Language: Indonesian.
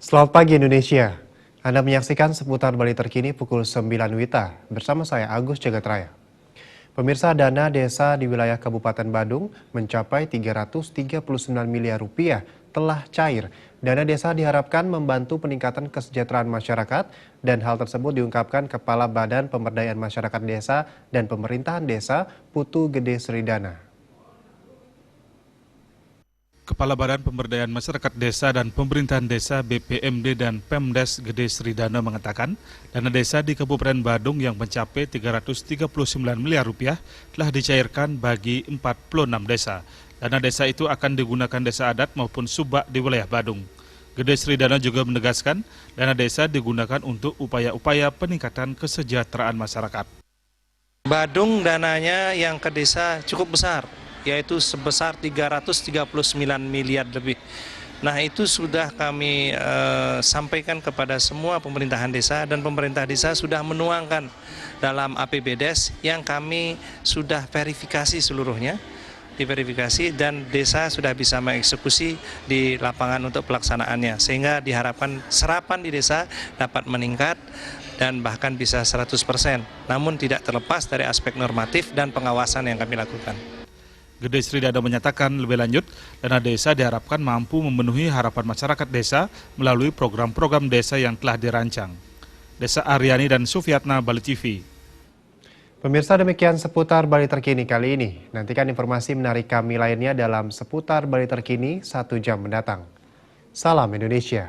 Selamat pagi Indonesia. Anda menyaksikan seputar Bali terkini pukul 9 WITA bersama saya Agus Jagatraya. Pemirsa, dana desa di wilayah Kabupaten Badung mencapai 339 miliar rupiah telah cair. Dana desa diharapkan membantu peningkatan kesejahteraan masyarakat dan hal tersebut diungkapkan Kepala Badan Pemberdayaan Masyarakat Desa dan Pemerintahan Desa Putu Gede Sridana. Kepala Badan Pemberdayaan Masyarakat Desa dan Pemerintahan Desa BPMD dan Pemdes Gede Sridana mengatakan, dana desa di Kabupaten Badung yang mencapai 339 miliar rupiah telah dicairkan bagi 46 desa. Dana desa itu akan digunakan desa adat maupun subak di wilayah Badung. Gede Sridana juga menegaskan, dana desa digunakan untuk upaya-upaya peningkatan kesejahteraan masyarakat. Badung dananya yang ke desa cukup besar, yaitu sebesar 339 miliar lebih. Nah, itu sudah kami sampaikan kepada semua pemerintahan desa, dan pemerintah desa sudah menuangkan dalam APBDes yang kami sudah verifikasi seluruhnya, diverifikasi, dan desa sudah bisa mengeksekusi di lapangan untuk pelaksanaannya, sehingga diharapkan serapan di desa dapat meningkat dan bahkan bisa 100%, namun tidak terlepas dari aspek normatif dan pengawasan yang kami lakukan. Gede Sridana menyatakan lebih lanjut, dana desa diharapkan mampu memenuhi harapan masyarakat desa melalui program-program desa yang telah dirancang. Desa Aryani dan Sufiatna, Bali TV. Pemirsa, demikian seputar Bali terkini kali ini. Nantikan informasi menarik kami lainnya dalam seputar Bali terkini 1 jam mendatang. Salam Indonesia.